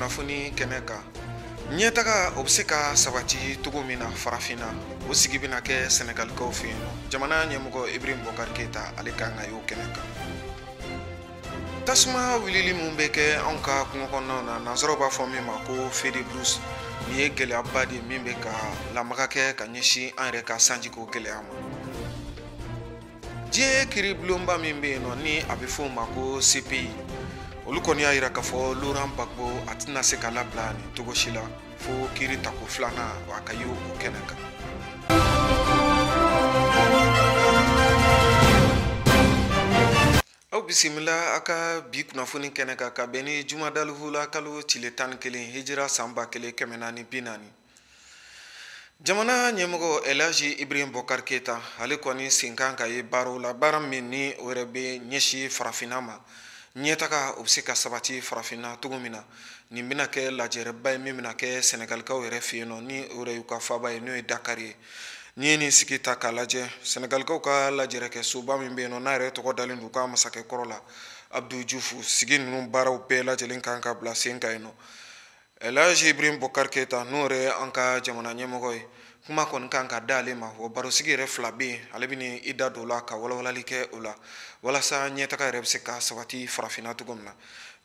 kunnafoni kɛnɛ kan ɲɛtaga o bɛ se ka sabati cogo min na farafinna o sigi bɛna kɛ Sɛnɛgalikaw fɛ yen nɔ jamana ɲɛmɔgɔ Ibrahim Boubacar Keita ale kan ka y'o kɛnɛ kan tasuma wulili mun bɛ kɛ anw ka kungo kɔnɔnaw na nansaraw b'a fɔ min ma ko feu de brousse nin ye gɛlɛyaba de min bɛ ka lamaga kɛ ka ɲɛsin an yɛrɛ ka sanjiko gɛlɛya ma diɲɛ kiiribulonba min bɛ yen nɔ ni a bɛ fɔ o ma ko CPI olu kɔni y'a jira k'a fɔ Laurent Gbagbo a tɛna se ka labila nin cogo si la fo kiiri tako filanan a ka ye o kɛnɛ kan aw bisimila a ka bi kunnafoni kɛnɛ kan ka bɛn ni jumadalihula kalo tile 11 hijira san 1440 jamana ɲɛmɔgɔ Elhaji Ibrahim Boubacar Keita ale kɔni sen kan ka ye baaraw la baara min ni o yɛrɛ bɛ ɲɛsin farafinna ma ɲɛtaga o bɛ se ka sabati farafinna cogo min na nin bɛna kɛ lajɛrɛba ye min bɛna kɛ Sɛnɛgalikaw yɛrɛ fɛ yen nɔ ni o yɛrɛ y'u ka faaba ye n'o ye Dakar ye ni ye nin sigi ta k'a lajɛ Sɛnɛgalikaw ka lajɛrɛkɛ soba min bɛ yen nɔ n'a yɛrɛ tɔgɔ dalen don ka masakɛ kɔrɔ la Abdou Diouf sigi ninnu baaraw bɛɛ lajɛlen kan ka bila sen kan yen nɔ Elhaji Ibrahim Boubacar Keita n'o yɛrɛ ye an ka jamana ɲɛmɔgɔ ye kuma kɔni kan ka da ale ma o barosigi yɛrɛ fila bɛ yen ale bɛ i da don o la ka walawalali kɛ o la walasa ɲɛtaga yɛrɛ bɛ se ka sabati farafinna cogo min na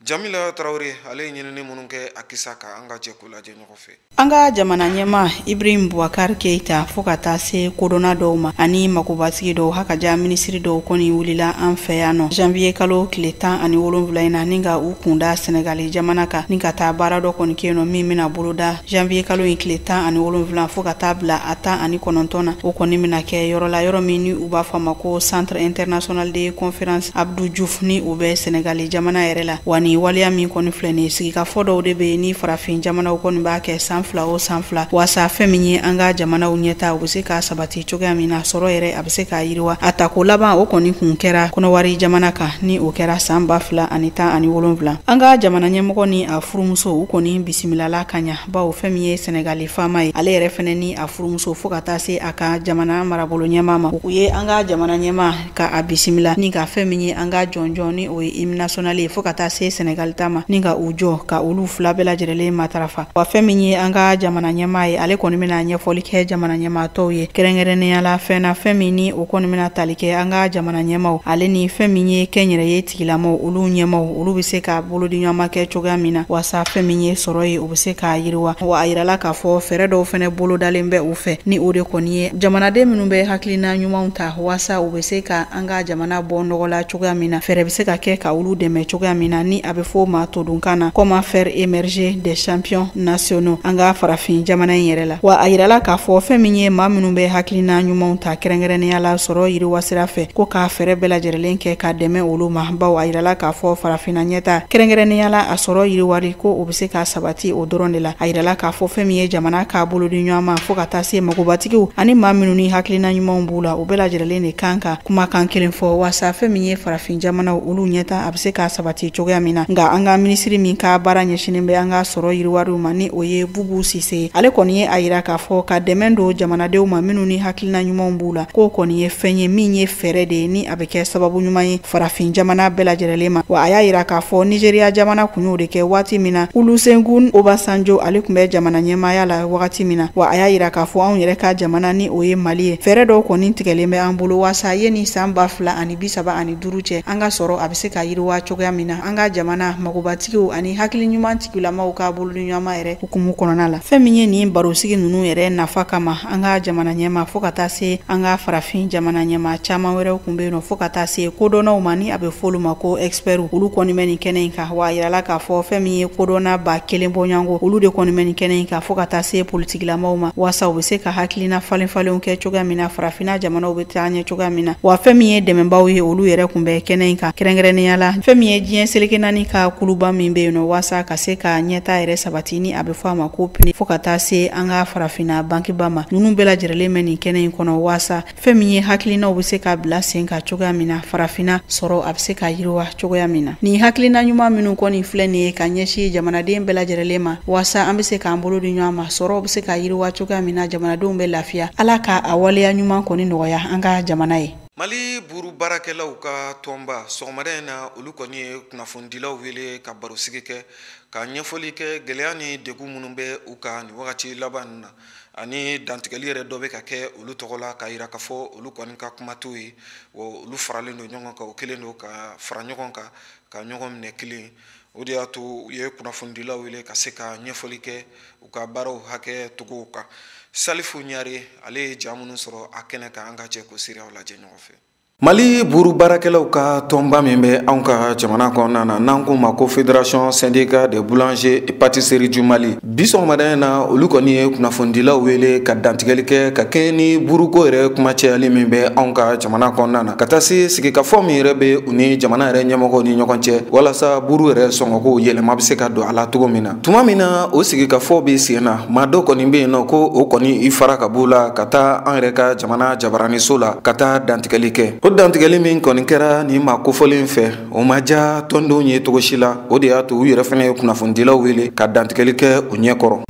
Jamila Traoré ale ye ɲinini minnu kɛ a kisa ka an ka jɛ k'o lajɛ ɲɔgɔn fɛ an ka jamana ɲɛma Ibrahim Boubacar Keita fo ka taa se kodɔnna dɔw ma ani makobatigi dɔw hakaja minisiri dɔw kɔni wulila an fɛ yan nɔ janvier kalo tile 17 in na ni ka u kunda Sɛnɛgali jamana kan ni ka taa baara dɔ kɔni kɛ yen nɔ min bɛna boloda janvier kalo in tile 17 fo ka taa bila a 19 na o kɔni bɛna kɛ yɔrɔ la yɔrɔ min ni u b'a fɔ ma ko Centre International de Conférence Abdou Diouf ni o bɛ Sɛnɛgali jamana yɛrɛ la wa ni waliya min kɔni filɛ nin sigikafɔ dɔw de bɛ ni farafin jamanaw kɔni b'a kɛ san fila o san fila wasa fɛn min ye an ka jamanaw ɲɛta u bɛ se ka sabati cogoya min na sɔrɔ yɛrɛ a bɛ se ka yiriwa a tako laban o kɔni kun kɛra kɔnɔwari jamana kan ni o kɛra san 2017 an ka jamana ɲɛmɔgɔ ni a furumuso u kɔni bisimilala ka ɲa bawo fɛn min ye Sɛnɛgali faama ye ale yɛrɛ fɛnɛ ni a furumuso fo ka taa se a ka jamana marabolo ɲɛma ma u ye an ka jamana ɲɛma ka a bisimila ni ka fɛn min ye an ka jɔnjɔn ni o ye hymne national ye fo ka taa se Sɛnɛgali ta ma ni ka u jɔ ka olu fila bɛɛ lajɛlen matarafa wa fɛn min ye an ka jamana ɲɛma ye ale kɔni bɛna ɲɛfɔli kɛ jamana ɲɛma tɔw ye kɛrɛnkɛrɛnnenya la fɛn na fɛn min ni o kɔni bɛna tali kɛ an ka jamana ɲɛmaw ale ni fɛn min ye kɛnyɛrɛye tigilamaw olu ɲɛmaw olu bɛ se ka bolodi ɲɔgɔnma kɛ cogoya min na wasa fɛn min ye sɔrɔ ye o bɛ se ka yiriwa wa a yirala k'a fɔ fɛɛrɛ dɔw fɛnɛ bolodalen bɛ u fɛ ni o de kɔni ye jamanaden minnu bɛ hakilina ɲumanw ta wasa u bɛ se ka an ka jamana bɔ nɔgɔ la cogoya min na fɛɛrɛ bɛ se ka kɛ ka olu dɛmɛ cogoya min na ni a bɛ fɔ ma todunkan na comment faire émerger des champions nationaux an ka farafin jamana in yɛrɛ la wa a yirala k'a fɔ fɛn min ye maa minnu bɛ hakilina ɲumanw ta kɛrɛnkɛrɛnnenya la sɔrɔ yiriwa sira fɛ ko k'a fɛɛrɛ bɛɛ lajɛlen kɛ ka dɛmɛ olu ma bawo a yirala k'a fɔ farafinna ɲɛta kɛrɛnkɛrɛnnenya la a sɔrɔ yiriwari ko o bɛ se ka sabati o dɔrɔn de la a yirala k'a fɔ fɛn min ye jamana k'a bolo di ɲɔgɔn ma fo ka taa se magobatigiw ani maa minnu ni hakilina ɲumanw b'u la o bɛɛ lajɛlen de kan ka kumakan kelen fɔ wasa fɛn min ye farafin jamanaw olu ɲɛta a bɛ se ka sabati cogoya min na nka an ka minisiri min ka baara ɲɛsinen bɛ an ka sɔrɔ yiriwariw ma ni o ye Bubu Sise ale kɔni ye a yira k'a fɔ ka dɛmɛ don jamanadenw ma minnu ni hakilina ɲumanw b'u la k'o kɔni ye fɛn ye min ye fɛɛrɛ de ye ni a bɛ kɛ sababu ɲuman ye farafin jamana bɛɛ lajɛlen ma wa a y'a yira k'a fɔ Nigeria jamana kun y'o de kɛ waati min na Olusegun Obasanjo ale kun bɛ jamana ɲɛmaaya la wagati min na wa a y'a yira k'a fɔ anw yɛrɛ ka jamana ni o ye Mali ye fɛɛrɛ dɔw kɔni tigɛlen bɛ an bolo wasa ye ni san 2035 cɛ an ka sɔrɔ a bɛ se ka yiriwa cogoya min na an ka jamana magobatigiw ani hakili ɲuman tigilamaw ka bolo ni ɲɔgɔnma yɛrɛ hukumu kɔnɔna la fɛn min ye nin barosigi ninnu yɛrɛ nafa kama an ka jamana ɲɛma fo ka taa se an ka farafin jamana ɲɛma caman wɛrɛw kun bɛ yen nɔ fo ka taa se kodɔnnaw ma ni a bɛ fɔ olu ma ko experts olu kɔni bɛ nin kɛnɛ in kan wa a yirala k'a fɔ fɛn min ye kodɔnna ba kelen bɔɲɔgɔnko olu de kɔni bɛ nin kɛnɛ in kan fo ka taa se politigilamaw ma wasa u bɛ se ka hakilina falenfalenw kɛ cogoya min na farafinna jamanaw bɛ taa ɲɛ cogoya min na wa fɛn min ye dɛmɛbaw ye olu yɛrɛ kun bɛ kɛnɛ in kan kɛrɛnkɛrɛnnenya la fɛn min ye diɲɛ seleke naani ka kuluba min bɛ yen nɔ wasa ka se ka ɲɛta yɛrɛ sabati ni a bɛ fɔ a ma ko PNUD fo ka taa se an ka farafinna bankiba ma ninnu bɛɛ lajɛlen bɛ nin kɛnɛ in kɔnɔ wasa fɛn min ye hakilinaw bɛ se ka bila sen ka cogoya min na farafinna sɔrɔ a bɛ se ka yiriwa cogoya min na nin hakilina ɲuman minnu kɔni filɛ nin ye ka ɲɛsin jamanaden bɛɛ lajɛlen ma wasa an bɛ se k'an bolo di ɲɔgɔn ma sɔrɔ bɛ se ka yiriwa cogoya min na jamanadenw bɛ lafiya ala ka a waleya ɲuman kɔni nɔgɔya an ka jamana ye. Mali buru baarakɛlaw ka tɔnba sɔgɔmada in na olu kɔni ye kunnafonidilaw wele ka barosigi kɛ ka ɲɛfɔli kɛ gɛlɛya ni degun minnu bɛ u kan nin wagati laban na ani dantigɛli yɛrɛ dɔ bɛ ka kɛ olu tɔgɔ la ka yira k'a fɔ olu kɔni ka kuma t'u ye olu faralen don ɲɔgɔn kan o kelen don ka fara ɲɔgɔn kan ka ɲɔgɔn minɛ kelen o de y'a to u ye kunnafonidilaw wele ka se ka ɲɛfɔli kɛ u ka baaraw hakɛ togow kan Salifu Ɲare ale ye jaa minnu sɔrɔ a kɛnɛ kan an ka jɛ ko seerew lajɛ ɲɔgɔn fɛ. Mali buru baarakɛlaw ka tɔnba min bɛ anw ka jamana kɔnɔna na n'an ko ma ko Fédération Syndicat des Boulangers et Pâtisseries du Mali bi sɔgɔmada in na olu kɔni ye kunnafonidilaw wele ka dantigɛli kɛ ka kɛ ni buruko yɛrɛ kuma cayali min bɛ anw ka jamana kɔnɔna na ka taa se sigikafɔ min yɛrɛ bɛ u ni jamana yɛrɛ ɲɛmɔgɔw ni ɲɔgɔn cɛ walasa buru yɛrɛ sɔngɔko yɛlɛma bɛ se ka don a la cogo min na tuma min na o sigikafɔ bɛ sen na maa dɔ kɔni bɛ yen nɔ ko o kɔni i fara ka b'o la ka taa an yɛrɛ ka jamana jabaraniso la ka taa dantigɛli kɛ o dantigɛli min kɔni kɛra nin maa kofɔlen fɛ o ma diya tɔndenw ye cogo si la o de y'a to u yɛrɛ fana ye kunnafonidilaw wele ka dantigɛli kɛ u ɲɛkɔrɔ.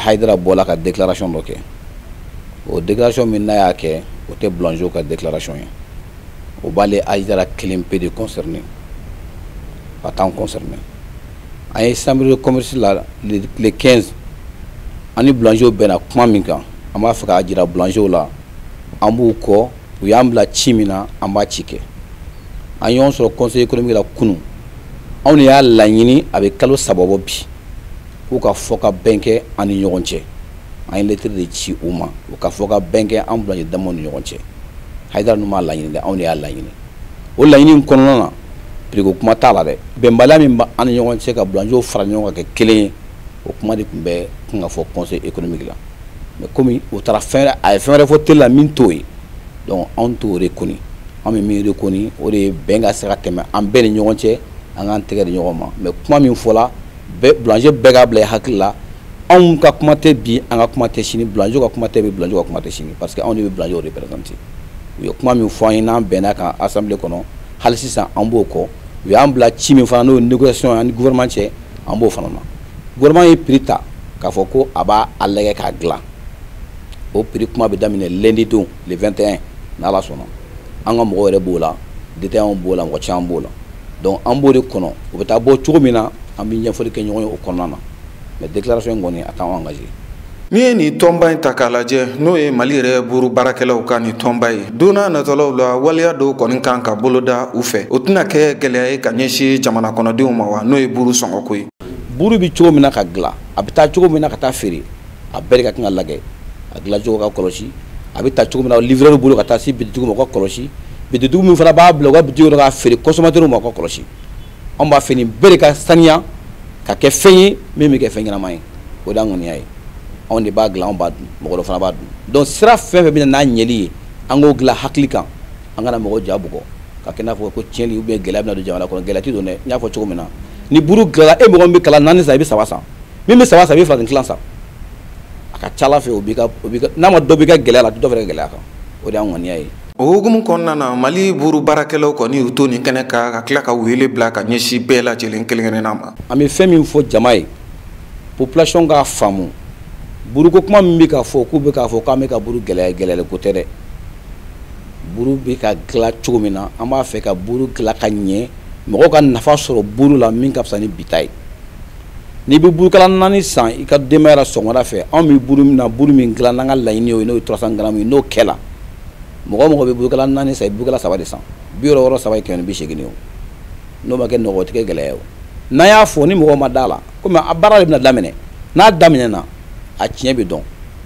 Haidara bɔla ka déclaration dɔ kɛ o déclaration min n'a y'a kɛ o tɛ boulanger ka déclaration ye o b'ale Haidara kelen pe de concerné pas tant concerné an ye chambre de commerce la le 15 ani boulanger bɛnna kuma min kan an b'a fɛ k'a jira boulanger la an b'u kɔ u y'an bila ci min na an b'a ci kɛ an ɲɔgɔn sɔrɔ conseil économique la kunun anw de y'a laɲini a bɛ kalo 3 bɔ bi k'u ka fɔ ka bɛn kɛ an ni ɲɔgɔn cɛ an ye lettre de ci u ma u ka fɔ ka bɛn kɛ an boulanger damaw ni ɲɔgɔn cɛ Haidara ninnu m'a laɲini dɛ anw de y'a laɲini o laɲini in kɔnɔna na priko kuma t'a la dɛ bɛnbaliya min b'an ni ɲɔgɔn cɛ ka boulanger fara ɲɔgɔn kan kɛ kelen ye o kuma de tun bɛ kan ka fɔ conseil économique la mais komi o taara a ye fɛn wɛrɛ fɔ télé la min t'o ye donc anw t'o reconi an bɛ min reconi o de ye bɛn ka se ka tɛmɛ an bɛɛ ni ɲɔgɔn cɛ an k'an tɛgɛ di ɲɔgɔn ma mais kuma min fɔla boulanger bɛɛ k'a bila i hakili la anw ka kuma tɛ bi an ka kuma tɛ sini boulanger ka kuma tɛ bi boulanger ka kuma tɛ sini parce que anw de bɛ boulanger représenter u ye kuma min fɔ an ye n'an bɛnna kan assemblée kɔnɔ hali sisan an b'o kɔ u y'an bila ci min fana n'o ye négociation ani gouvernement cɛ an b'o fana na gouvernement ye prix ta k'a fɔ ko a b'a lajɛ k'a dilan o prix kuma bɛ daminɛ lundi don le 21 n'Ala sɔnna an ka mɔgɔw yɛrɛ b'o la détaillants b'o la mɔgɔ caman b'o la donc an b'o de kɔnɔ u bɛ taa bɔ cogo min na an bɛ ɲɛfɔli kɛ ɲɔgɔn ye o kɔnɔna na mais déclaration in kɔni a t'anw engagé. N'i ye nin tɔnba in ta k'a lajɛ n'o ye Mali yɛrɛ buru baarakɛlaw ka nin tɔnba ye don n'a natɔlaw la waleya dɔw kɔni kan ka boloda u fɛ o tɛna kɛ gɛlɛya ye ka ɲɛsin jamana kɔnɔdenw ma wa n'o ye buru sɔngɔko ye. Buru bɛ cogo min na ka dilan a bɛ taa cogo min na ka taa feere a bɛɛ de ka kan ka lajɛ a dilan cogo ka kɔlɔsi a bɛ taa cogo min na livreur bolo ka taa se bititigiw ma u ka kɔlɔsi bititigiw min fana b'a bila u ka bitigi kɔnɔ k'a feere consommateurs ma u ka kɔlɔsi anw b'a fɛ nin bɛɛ de ka saniya ka kɛ fɛn ye min bɛ kɛ fɛn ɲɛnama ye o de y'an ŋaniya ye anw de b'a dilan anw b'a dun mɔgɔ dɔ fana b'a dun donc sira fɛn fɛn bɛ na n'a ɲɛli ye an k'o dilan hakili kan an kana mɔgɔ ja bugɔ ka kɛ n'a fɔ ko tiɲɛli ou bien gɛlɛya bɛna don jamana kɔnɔ gɛlɛya tɛ don dɛ n y'a fɔ cogo min na ni buru dilanna e mɔgɔ min bɛ kala 4 san i bɛ 3 san min bɛ 3 san i bɛ 2 kilan san a ka ca Ala fɛ o b'i ka n'a ma dɔ b'i ka gɛlɛya la a tɛ dɔ fɛnɛ ka gɛlɛya kan o de y'an ŋaniya ye. O hukumu kɔnɔna na Mali buru baarakɛlaw kɔni y'u to nin kɛnɛ kan ka tila ka wele bila ka ɲɛsin bɛɛ lajɛlen kelen-kelenna ma. An bɛ fɛn min fɔ jama ye population k'a faamu buruko kuma min bɛ k'a fɔ k'u bɛ k'a fɔ k'an bɛ ka buru gɛlɛyali ko tɛ dɛ buru bɛ ka dilan cogo min na an b'a fɛ ka buru dilan ka ɲɛ mɔgɔw ka nafa sɔrɔ buru la min ka fisa ni bi ta ye n'i bɛ burukala 4 san i ka denbaya la sɔgɔmada fɛ anw bɛ buru min dilan n'an ka laɲini ye n'o ye 300 grammes ye n'o kɛla mɔgɔ o mɔgɔ bɛ burukala 4 san i bɛ burukala 3 de san 63 ye 180 ye o n'o ma kɛ nɔgɔ o tɛ kɛ gɛlɛya ye o n'an y'a fɔ ni mɔgɔw ma da la komi a baara de bɛna daminɛ n'a daminɛna a tiɲɛ bɛ dɔn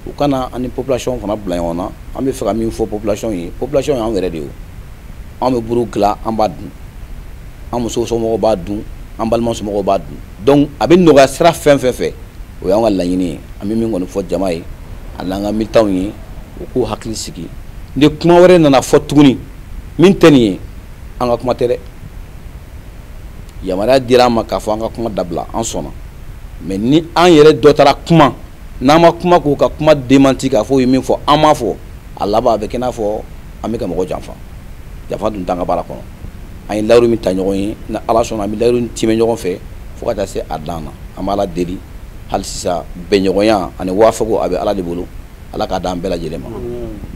u kana ani population fana bila ɲɔgɔn na an bɛ fɛ ka min fɔ population ye y'an yɛrɛ de ye o anw bɛ buru dilan an b'a dun an muso somɔgɔw b'a dun an balima somɔgɔw b'a dun donc a bɛ nɔgɔya sira fɛn fɛn fɛ o y'an ka laɲini ye an bɛ min kɔni fɔ jama ye ani an ka militants ye u k'u hakili sigi ni kuma wɛrɛ nana fɔ tuguni min tɛ nin ye an ka kuma tɛ dɛ yamaruya dira an ma k'a fɔ an ka kuma dabila an sɔnna mais ni an yɛrɛ dɔ taara kuma n'an ma kuma k'u ka kuma démenti k'a fɔ u ye min fɔ an m'a fɔ a laban a bɛ kɛ i n'a fɔ an bɛ ka mɔgɔ janfa dun t'an ka baara kɔnɔ an ye layiru min ta ɲɔgɔn ye ni Ala sɔnna an bɛ layiru timɛ ɲɔgɔn fɛ fo ka taa se a dan na an bɛ Ala deli hali sisan bɛnɲɔgɔnya ani waafago a bɛ Ala de bolo Ala k'a d'an bɛɛ lajɛlen ma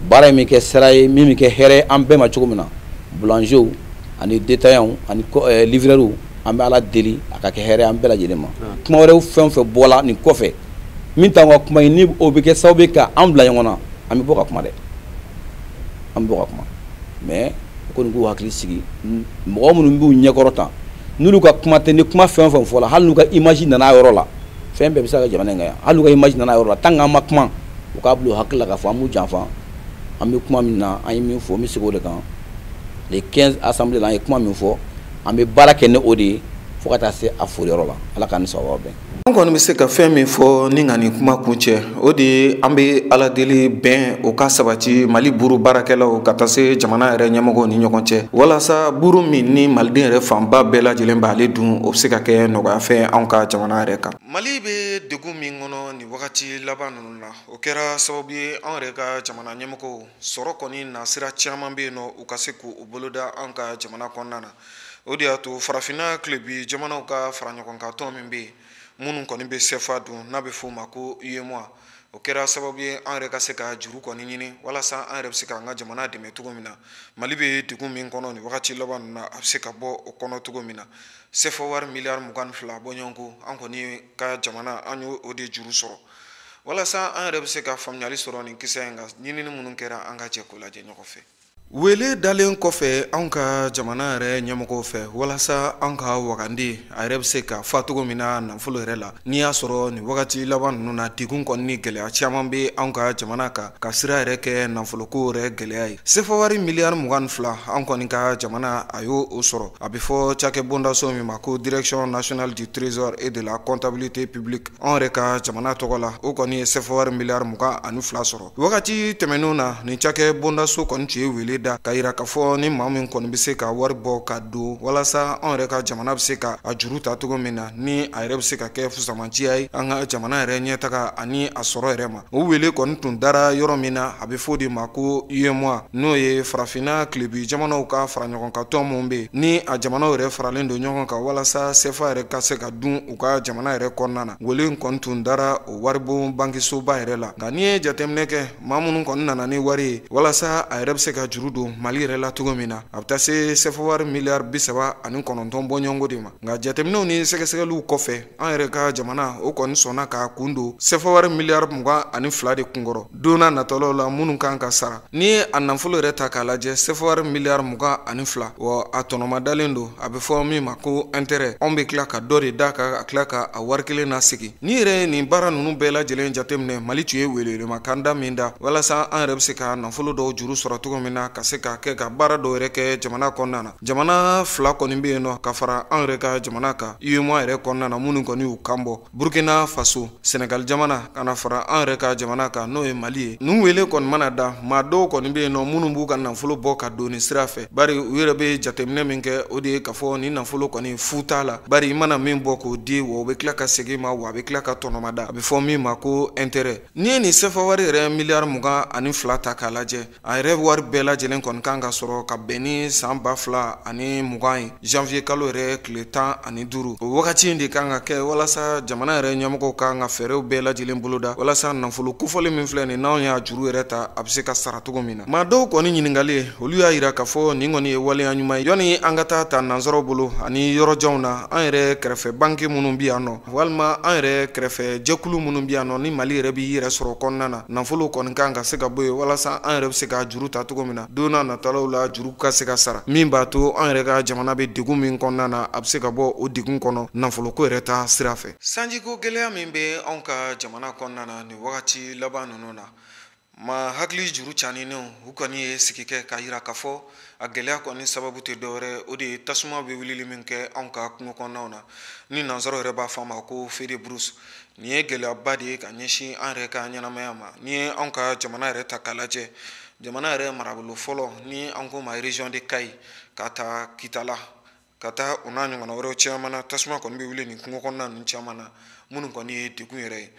baara in min kɛ sira ye min bɛ kɛ hɛrɛ an bɛɛ ma cogo min na boulangers ani détaillants ani livreurs an bɛ ala deli a ka kɛ hɛrɛ an bɛɛ lajɛlen ma kuma wɛrɛw fɛn o fɛn bɔla nin kɔfɛ min t'an ka kuma ye ni o bɛ kɛ sababu ye ka an bila ɲɔgɔn na an bɛ bɔ ka kuma dɛ an bɛ bɔ ka kuma mais ko nin k'u hakili sigi mɔgɔ minnu b'u ɲɛkɔrɔ tan n'olu ka kuma tɛ ni kuma fɛn o fɛn fɔla hali n'u ka image nana a yɔrɔ la fɛn bɛɛ bɛ se ka jamana in kan yan hali n'u ka image nana a yɔrɔ la tant que an ma kuma u k'a bila u hakili la k'a fɔ an b'u janfa an bɛ kuma min na an ye min fɔ n bɛ segin o de kan les 15 assemblées la an ye kuma min fɔ an bɛ baara kɛ ni o de ye fo ka taa se a foriyɔrɔ la ala k'an ni sababa bɛn. an kɔni bɛ se ka fɛn min fɔ ni ka nin kuma kun cɛ o de ye an bɛ ala deli bɛn o ka sabati mali buru baarakɛlaw ka taa se jamana yɛrɛ ɲɛmɔgɔw ni ɲɔgɔn cɛ walasa buru min ni maliden yɛrɛ fanba bɛɛ lajɛlen b'ale dun o bɛ se ka kɛ nɔgɔya fɛn anw ka jamana yɛrɛ kan. mali bɛ degun min kɔnɔ nin wagati laban ninnu na o kɛra sababu ye anw yɛrɛ ka jamana ɲɛmɔgɔw sɔrɔ kɔni nasira caman bɛ yen nɔ u ka se k'u boloda anw ka jamana kɔnɔna na o de y'a to farafinna tilebi jamanaw ka fara ɲɔgɔn kan tɔn min bɛ yen minnu kɔni bɛ sefa dun n'a bɛ f'o ma ko UEMOA o kɛra sababu ye an yɛrɛ ka se ka juru kɔni ɲini walasa an yɛrɛ bɛ se ka an ka jamana dɛmɛ cogo min na mali bɛ degun min kɔnɔ nin wagati laban ninnu na a bɛ se ka bɔ o kɔnɔ cogo min na sefa wari miliyari 22 bɔɲɔgɔnko an kɔni ka jamana an y'o o de juru sɔrɔ walasa an yɛrɛ bɛ se ka faamuyali sɔrɔ nin kisɛ in kan ɲinini minnu kɛra an ka jɛ k'o lajɛ ɲɔgɔn fɛ. wele dalen kɔfɛ anw ka jamana yɛrɛ ɲɛmɔgɔw fɛ walasa an ka wagandi a yɛrɛ bɛ se ka fa cogo min na nafolo yɛrɛ la n'i y'a sɔrɔ nin wagati laban ninnu na degun kɔni ni gɛlɛya caman bɛ anw ka jamana kan ka sira yɛrɛ kɛ nafoloko yɛrɛ gɛlɛya ye sefa wari miliyari 22 anw kɔni ka jamana a y'o sɔrɔ a bɛ fɔ cakɛ bondaso min ma ko direction nationale du trésor et de la comptabilité publique anw yɛrɛ ka jamana tɔgɔ la o kɔni ye sefa wari miliyari 22 sɔrɔ wagati tɛmɛnenw na nin cakɛ bondaso kɔni tun ye wele da ka yira k'a fɔ ni maa min kɔni bɛ se ka wari bɔ ka don walasa anw yɛrɛ ka jamana bɛ se ka a juru ta cogo min na ni a yɛrɛ bɛ se ka kɛ fusamaciya ye an ka jamana yɛrɛ ɲɛtaga ani a sɔrɔ yɛrɛ ma o wele kɔni tun dara yɔrɔ min na a bɛ fɔ de ma ko UEMOA n'o ye farafinna tilebi jamanaw ka fara ɲɔgɔn kan tɔn mun bɛ yen ni a jamanaw yɛrɛ faralen don ɲɔgɔn kan walasa sefa yɛrɛ ka se ka dun u ka jamana yɛrɛ kɔnɔna na wele in kɔni tun dara o waribon bankisoba yɛrɛ la nka n'i ye jateminɛ kɛ maa minnu kɔni nana ni wari ye walasa a yɛrɛ bɛ se ka juru don mali yɛrɛ la cogo min na a bɛ taa se sefa wari miliyari 39 bɔɲɔgɔnko de ma nka jateminɛw ni sɛgɛsɛgɛliw kɔfɛ an yɛrɛ ka jamana o kɔni sɔnna k'a kun don sefa wari miliyari 22 de kunkɔrɔ donna natɔlaw la minnu kan ka sara n'i ye a nafolo yɛrɛ ta k'a lajɛ sefa wari miliyari 22 wa a tɔnɔma dalen don a bɛ fɔ min ma ko intérêt anw bɛ tila ka dɔ de da ka a tila ka a wari kelen na sigi n'i yɛrɛ ye nin baara ninnu bɛɛ lajɛlen jateminɛ mali tun ye welewelema kanda min da walasa an yɛrɛ bɛ se ka nafolo dɔw juru sɔrɔ cogo min na ka se ka kɛ ka baara dɔw yɛrɛ kɛ jamana kɔnɔna na jamana fila kɔni bɛ yen nɔ ka fara an yɛrɛ ka jamana kan UEMOA yɛrɛ kɔnɔna na minnu kɔni y'u kan bɔ Burkina Faso Senegal jamana kana fara an yɛrɛ ka jamana kan n'o ye Mali ye nin wele kɔni mana da maa dɔw kɔni bɛ yen nɔ minnu b'u ka nafolo bɔ ka don nin sira fɛ bari u yɛrɛ bɛ jateminɛ min kɛ o de ye k'a fɔ nin nafolo kɔni fu t'a la bari i mana min bɔ k'o di wa o bɛ tila ka segin ma wa a bɛ tila ka tɔnɔma da a bɛ fɔ min ma ko intérêt n'i ye nin sefa wari yɛrɛ miliyari 22 ta k'a lajɛ a yɛrɛ wari bɛɛ lajɛlen kɔni kan ka sɔrɔ ka bɛn ni san 2020 ye janvier kalo yɛrɛ tile 15 o wagati in de kan ka kɛ walasa jamana yɛrɛ ɲɛmɔgɔw kan ka fɛɛrɛw bɛɛ lajɛlen boloda walasa nafolo kofɔli min filɛ nin n'anw y'a juru yɛrɛ ta a bɛ se ka sara cogo min na maa dɔw kɔni ɲininkali olu y'a yira k'a fɔ nin kɔni ye waleya ɲuman ye yanni an ka ta nansaraw bolo ani yɔrɔjanw na an yɛrɛ kɛrɛfɛ banki minnu bɛ yan nɔ walima an yɛrɛ kɛrɛfɛ jɛkulu minnu bɛ yan nɔ ni mali yɛrɛ b'i yɛrɛ sɔrɔ kɔnɔna na nafolo kɔni kan ka se ka bɔ yen walasa an yɛrɛ bɛ se ka juru ta cogo min na don n'a nataw la juru ka se ka sara min b'a to an yɛrɛ ka jamana bɛ degun min kɔnɔna na a bɛ se ka bɔ o degun kɔnɔ nafoloko yɛrɛ ta sira fɛ sanjiko gɛlɛya min bɛ anw ka jamana kɔnɔna na nin wagati laban ninnu na ma hakili juru caninenw u kɔni ye sigi kɛ ka yira k'a fɔ a gɛlɛya kɔni sababu tɛ dɔwɛrɛ o de ye tasuma bɛ wulili min kɛ anw ka kungo kɔnɔnaw na ni nansaraw yɛrɛ b'a fɔ a ma ko feere burus nin ye gɛlɛyaba de ye ka ɲɛsin an yɛrɛ ka ɲɛnamaya ma ni ye anw ka jamana yɛrɛ ta k'a lajɛ jamana yɛrɛ marabolo fɔlɔ ni an ko ma région de Kayi ka taa Kitala ka taa u n'a ɲɔgɔnna wɛrɛw caman na tasuma kɔni bɛ wuli nin kungo kɔnɔna ninnu caman na minnu kɔni ye degun yɛrɛ ye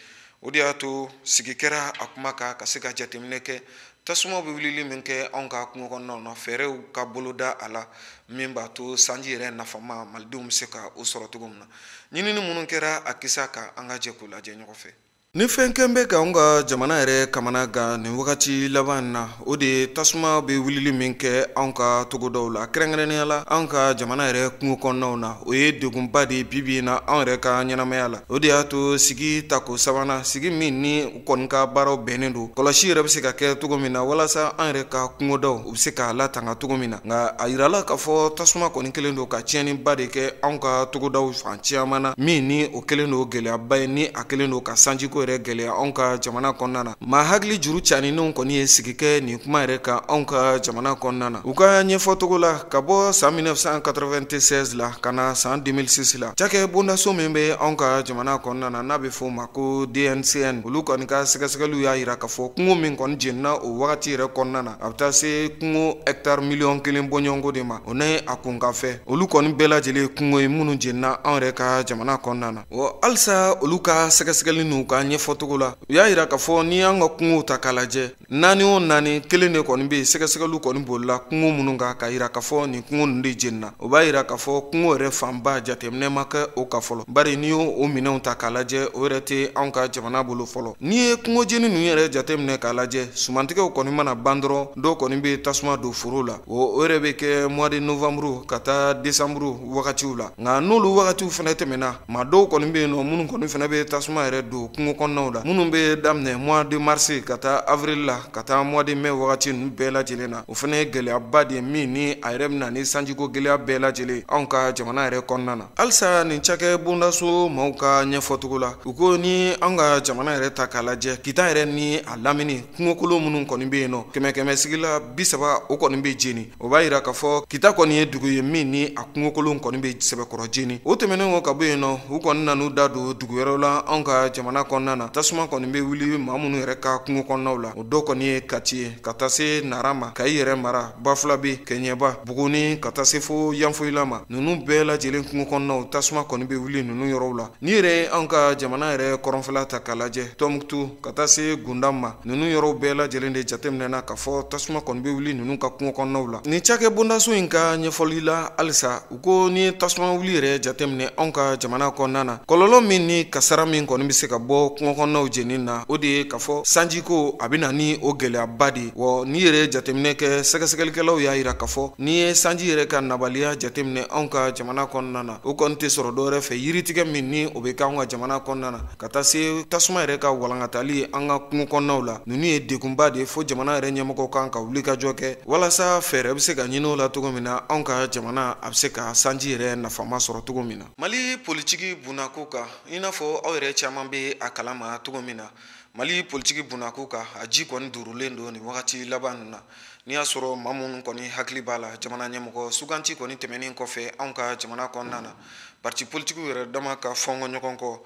o de y'a to sigi kɛra a kuma kan ka se ka jateminɛ kɛ tasuma bɛ wulili min kɛ anw ka kungo kɔnɔnaw na fɛɛrɛw ka boloda a la min b'a to sanji yɛrɛ nafama malidenw bɛ se ka o sɔrɔ cogo min na ɲinini minnu kɛra a kisa kan an ka jɛ k'o lajɛ ɲɔgɔn fɛ ni fɛn kɛn bɛ ka anw ka jamana yɛrɛ kamana gan nin wagati laban na o de tasuma bɛ wulili min kɛ anw ka togodaw la kɛrɛnkɛrɛnnenya la anw ka jamana yɛrɛ kungo kɔnɔnaw na o ye degunba de bibi na anw yɛrɛ ka ɲɛnamaya la o de y'a to sigi tako sabanan sigi min ni u kɔni ka baaraw bɛnnen don kɔlɔsi yɛrɛ bɛ se ka kɛ cogo min na walasa an yɛrɛ ka kungodaw u bɛ se k'a latanga cogo min na nka a yirala k'a fɔ tasuma kɔni kelen don ka tiɲɛniba de kɛ anw ka togodaw fan caman na min ni o kelen don gɛlɛyaba ye ni a kelen don ka sanjiko yɛrɛ gɛlɛya anw ka jamana kɔnɔna na maa hakili juru caninenw kɔni ye sigi kɛ nin kuma yɛrɛ kan anw ka jamana kɔnɔna na u ka ɲɛfɔtogo la ka bɔ san 1996 la ka na san 2006 la cakɛ bondaso min bɛ anw ka jamana kɔnɔna na n'a bɛ fɔ o ma ko DNCN olu kɔni ka sɛgɛsɛgɛliw y'a yira k'a fɔ kungo min kɔni jenina o wagati yɛrɛ kɔnɔna na a bɛ taa se kungo hectare miliyɔn 1 bɔɲɔgɔnko de ma o ni a kun ka fɛ olu kɔni bɛɛ lajɛlen kungo ye minnu jenina anw yɛrɛ ka jamana kɔnɔna na halisa olu ka sɛgɛsɛgɛli n'u ka ɲɛfɔtogo la u y'a yira k'a fɔ ni y'an ka kungow ta k'a lajɛ naani o naani kelen de kɔni bɛ yen sɛgɛsɛgɛliw kɔni bolila kungo minnu kan k'a yira k'a fɔ nin kungo ninnu de jenina o b'a yira k'a fɔ kungo yɛrɛ fanba jateminɛ ma kɛ o kan fɔlɔ bari n'i y'o minɛnw ta k'a lajɛ o yɛrɛ tɛ anw ka jamana bolo fɔlɔ n'i ye kungo jeni ninnu yɛrɛ jateminɛ k'a lajɛ sumantigɛw kɔni mana ban dɔrɔn dɔw kɔni bɛ tasuma don foro la o yɛrɛ bɛ kɛ mois de novembre ka taa décembre wagatiw la nka n'olu wagatiw fana tɛmɛna maa dɔw kɔni bɛ yen nɔ minnu kɔni fana bɛ tasuma yɛrɛ don kungo kɔnɔnaw la minnu bɛ daminɛ mois de mars ka taa avril la ka taa mois de mai wagati ninnu bɛɛ lajɛlen na o fana ye gɛlɛyaba de ye min ni a yɛrɛ bɛna ni sanjiko gɛlɛya bɛɛ lajɛlen anw ka jamana yɛrɛ kɔnɔna na halisa nin cakɛ bondaso maaw ka ɲɛfɔtogo la u ko ni an ka jamana yɛrɛ ta k'a lajɛ kita yɛrɛ ni a lamini kungokolon minnu kɔni bɛ yen nɔ kɛmɛ sigila 30 o kɔni bɛ jeni o b'a yira k'a fɔ kita kɔni ye dugu ye min ni a kungokolon kɔni bɛ sɛbɛkɔrɔ jeni o tɛmɛnen kɔ ka bɔ yen nɔ u kɔni nan'u da don dugu wɛrɛw la anw ka jamana kɔnɔna na tasuma kɔni bɛ wuli maa minnu yɛrɛ ka kungo kɔnɔnaw la o dɔw kɔni ye Kati ye ka taa se Narama Kayi yɛrɛ mara Bafulabe Kɛɲɛba Buguni ka taa se fo Yanfoyila ma ninnu bɛɛ lajɛlen kungo kɔnɔnaw tasuma kɔni bɛ wuli ninnu yɔrɔw la ni yɛrɛ anw ka jamana yɛrɛ kɔrɔnfɛla ta k'a lajɛ Tɔnbukutu ka taa se Gundam ma ninnu yɔrɔw bɛɛ lajɛlen de jateminɛna k'a fɔ tasuma kɔni bɛ wuli ninnu ka kungo kɔnɔnaw la ni cakɛ bondaso in ka ɲɛfɔli la halisa u ko ni ye tasuma wuli yɛrɛ jateminɛ anw ka jamana kɔnɔna na kɔlɔlɔ min ni kasara min kɔni bɛ se ka bɔ kungo kɔnɔnaw jeni na o de ye k'a fɔ sanjiko a bɛ na ni o gɛlɛyaba de wa ni yɛrɛ jateminɛ kɛ sɛgɛsɛgɛlikɛlaw y'a yira k'a fɔ ni ye sanji yɛrɛ ka nabaliya jateminɛ anw ka jamana kɔnɔna na o kɔni tɛ sɔrɔ dɔwɛrɛ fɛ yiritigɛ min ni o bɛ kɛ anw ka jamana kɔnɔna na ka taa se tasuma yɛrɛ ka walankatali an ka kungo kɔnɔnaw la ninnu ye degunba de ye fo jamana yɛrɛ ɲɛmɔgɔw kan ka wuli ka jɔ kɛ walasa fɛɛrɛ bɛ se ka ɲini o la cogo min na anw ka jamana a bɛ se ka sanji yɛrɛ nafama sɔrɔ cogo min na Mali politiki bunako kan i n'a fɔ aw yɛrɛ caman bɛ a kalama cogo min na Mali politiki bunako kan a ji kɔni durulen don nin wagati laban ninnu na n'i y'a sɔrɔ maa minnu kɔni hakili b'a la jamana ɲɛmɔgɔ suganti kɔni tɛmɛnen kɔfɛ anw ka jamana kɔnɔna na parti politikiw yɛrɛ dama ka fɔnkɔ ɲɔgɔn kɔ